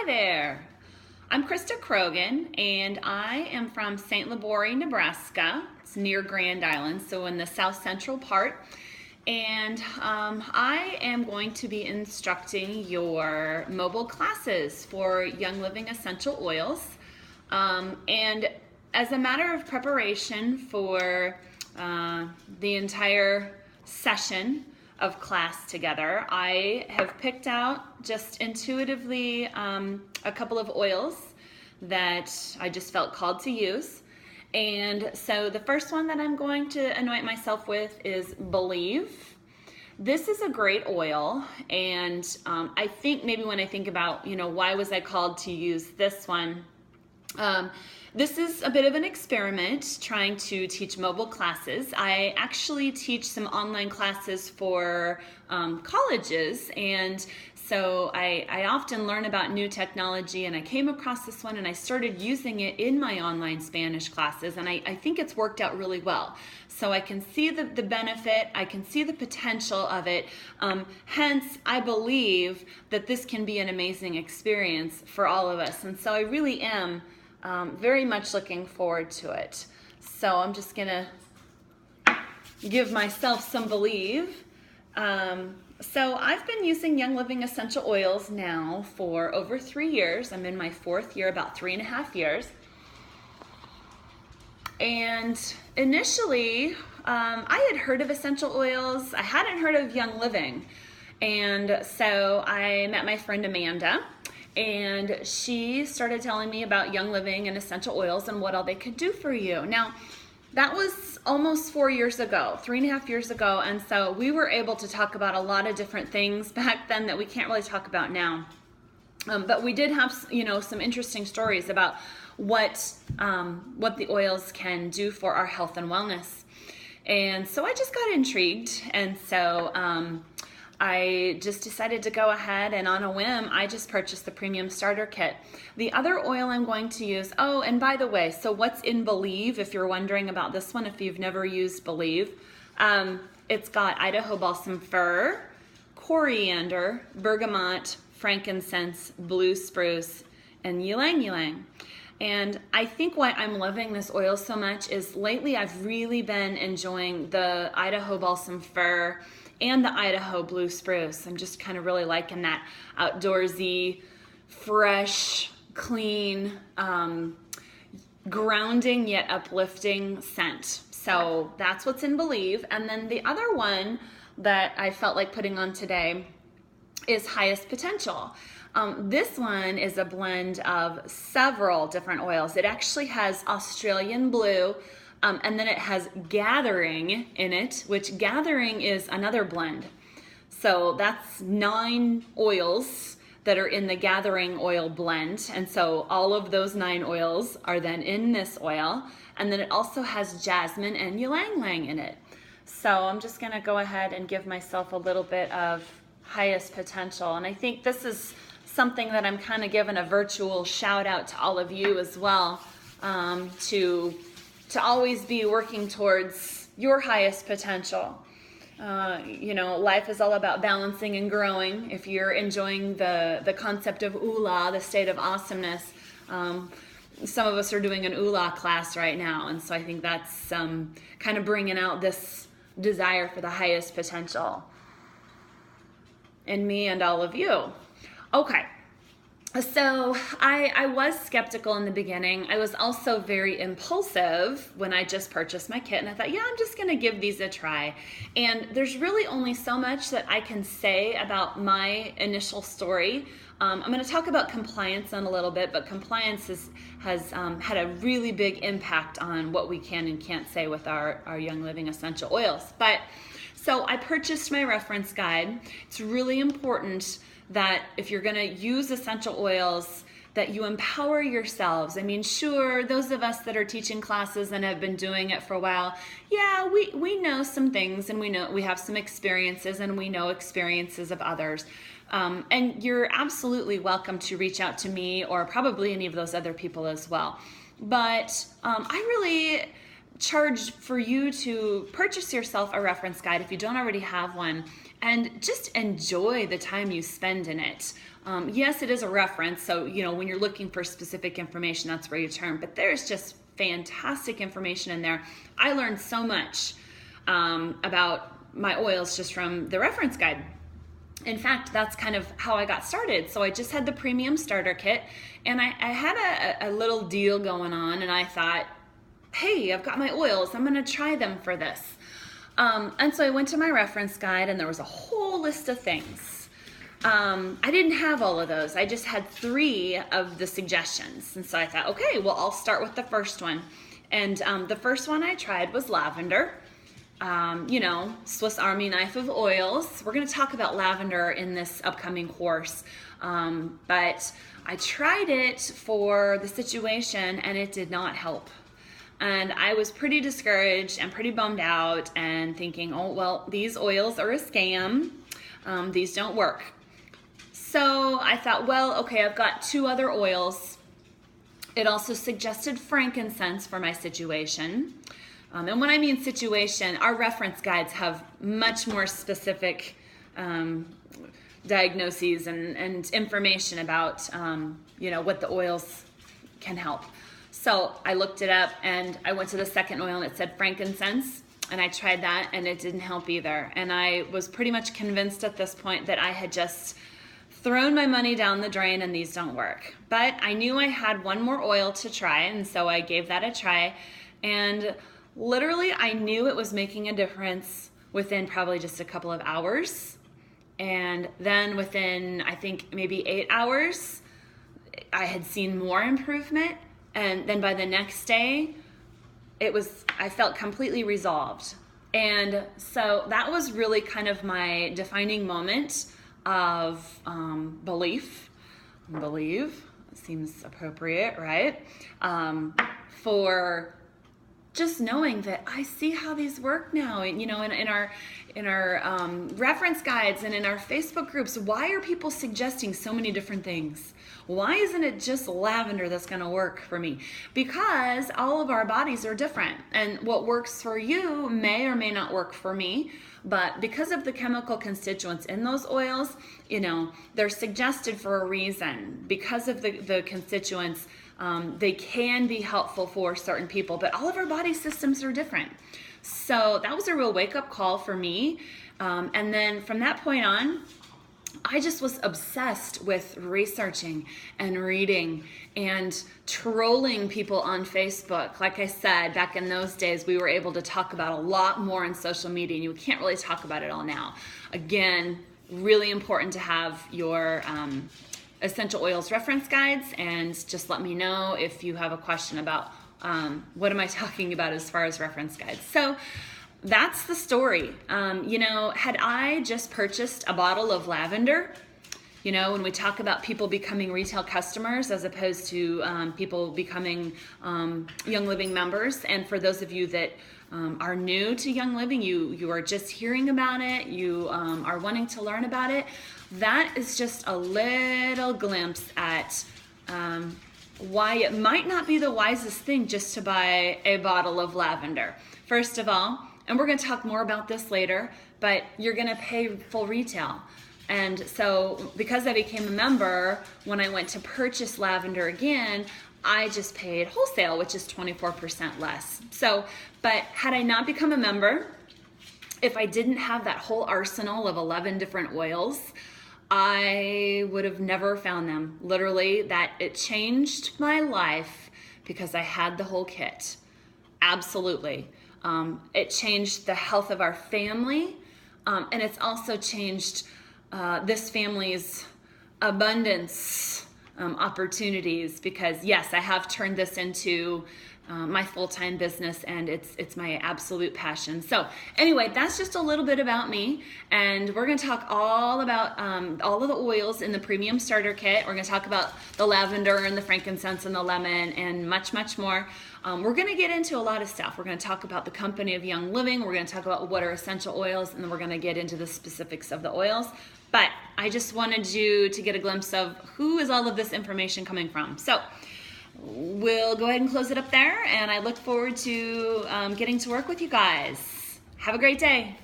Hi there. I'm Krista Krogan, and I am from St. Libory, Nebraska. It's near Grand Island, so in the south central part. And I am going to be instructing your mobile classes for Young Living Essential Oils. And as a matter of preparation for the entire session of class together, I have picked out just intuitively a couple of oils that I just felt called to use. And so the first one that I'm going to anoint myself with is Believe. This is a great oil, and I think maybe when I think about, why was I called to use this one, this is a bit of an experiment trying to teach mobile classes. I actually teach some online classes for colleges, and so I often learn about new technology, and I came across this one and I started using it in my online Spanish classes, and I think it's worked out really well. So I can see the benefit, I can see the potential of it, hence I believe that this can be an amazing experience for all of us, and so I really am very much looking forward to it. So I'm just gonna give myself some Believe. So I've been using Young Living Essential Oils now for over 3 years. I'm in my 4th year, about 3.5 years. And initially, I had heard of essential oils. I hadn't heard of Young Living. And so I met my friend Amanda, and she started telling me about Young Living and essential oils and what all they could do for you. Now, that was almost 4 years ago, 3.5 years ago, and so we were able to talk about a lot of different things back then that we can't really talk about now. But we did have, some interesting stories about what the oils can do for our health and wellness. And so I just got intrigued, and so I just decided to go ahead, and on a whim, I just purchased the premium starter kit. The other oil I'm going to use, oh, and by the way, so what's in Believe, if you're wondering about this one, if you've never used Believe, it's got Idaho balsam fir, coriander, bergamot, frankincense, blue spruce, and ylang ylang. And I think why I'm loving this oil so much is lately I've really been enjoying the Idaho balsam fir and the Idaho blue spruce. I'm just kind of really liking that outdoorsy, fresh, clean, grounding yet uplifting scent. So that's what's in Believe. And then the other one that I felt like putting on today is Highest Potential. This one is a blend of several different oils. It actually has Australian blue, and then it has Gathering in it, which Gathering is another blend. So that's 9 oils that are in the Gathering oil blend. And so all of those 9 oils are then in this oil. And then it also has jasmine and ylang ylang in it. So I'm just gonna go ahead and give myself a little bit of Highest Potential. And I think this is something that I'm kind of giving a virtual shout out to all of you as well, to always be working towards your highest potential. Life is all about balancing and growing. If you're enjoying the concept of ULA, the state of awesomeness, some of us are doing an ULA class right now, and so I think that's kind of bringing out this desire for the highest potential in me and all of you. Okay. So I was skeptical in the beginning. I was also very impulsive when I just purchased my kit, and I thought, yeah, I'm just going to give these a try. And there's really only so much that I can say about my initial story. I'm going to talk about compliance in a little bit, but compliance has had a really big impact on what we can and can't say with our Young Living essential oils. So I purchased my reference guide. It's really important that if you're going to use essential oils, that you empower yourselves. I mean, sure, those of us that are teaching classes and have been doing it for a while, yeah, we know some things, and we have some experiences, and we know experiences of others. And you're absolutely welcome to reach out to me or probably any of those other people as well. But I really charge for you to purchase yourself a reference guide if you don't already have one, and just enjoy the time you spend in it. Yes, it is a reference, so when you're looking for specific information, that's where you turn, but there's just fantastic information in there. I learned so much about my oils just from the reference guide. In fact, that's kind of how I got started. So I just had the premium starter kit, and I had a little deal going on, and I thought, hey, I've got my oils, I'm gonna try them for this. And so I went to my reference guide, and there was a whole list of things. I didn't have all of those. I just had 3 of the suggestions. And so I thought, okay, well, I'll start with the first one. And the first one I tried was lavender. Swiss Army knife of oils. We're going to talk about lavender in this upcoming course. But I tried it for the situation, and it did not help. And I was pretty discouraged and pretty bummed out and thinking, oh, well, these oils are a scam. These don't work. So I thought, well, okay, I've got 2 other oils. It also suggested frankincense for my situation. And when I mean situation, our reference guides have much more specific diagnoses and information about, what the oils can help. So I looked it up, and I went to the second oil, and it said frankincense, and I tried that, and it didn't help either. And I was pretty much convinced at this point that I had just thrown my money down the drain, and these don't work. But I knew I had one more oil to try, and so I gave that a try. And literally, I knew it was making a difference within probably just a couple of hours. And then within, I think, maybe 8 hours, I had seen more improvement. And then by the next day, I felt completely resolved. And so that was really kind of my defining moment of believe, seems appropriate, right? For just knowing that I see how these work now, in our reference guides and in our Facebook groups. Why are people suggesting so many different things? Why isn't it just lavender that's going to work for me? Because all of our bodies are different, and what works for you may or may not work for me. But because of the chemical constituents in those oils, they're suggested for a reason. Because of the constituents, they can be helpful for certain people, but all of our body systems are different. So that was a real wake-up call for me. And then from that point on, I just was obsessed with researching and reading and trolling people on Facebook. Like I said, back in those days, we were able to talk about a lot more in social media, and you can't really talk about it all now. Again, really important to have your essential oils reference guides, and just let me know if you have a question about what am I talking about as far as reference guides. So that's the story. Had I just purchased a bottle of lavender, when we talk about people becoming retail customers as opposed to people becoming Young Living members, and for those of you that are new to Young Living, you are just hearing about it, you are wanting to learn about it, that is just a little glimpse at why it might not be the wisest thing just to buy a bottle of lavender. First of all, and we're going to talk more about this later, but you're going to pay full retail. And so because I became a member, when I went to purchase lavender again, I just paid wholesale, which is 24% less. So, but had I not become a member, if I didn't have that whole arsenal of 11 different oils, I would have never found them. Literally, that it changed my life because I had the whole kit. Absolutely. It changed the health of our family, and it's also changed this family's abundance opportunities, because yes, I have turned this into my full-time business, and it's my absolute passion. So anyway, that's just a little bit about me, and we're going to talk all about all of the oils in the premium starter kit. We're going to talk about the lavender and the frankincense and the lemon and much, much more. We're going to get into a lot of stuff. We're going to talk about the company of Young Living. We're going to talk about what are essential oils, and then we're going to get into the specifics of the oils. But I just wanted you to get a glimpse of who is all of this information coming from. So we'll go ahead and close it up there, and I look forward to getting to work with you guys. Have a great day.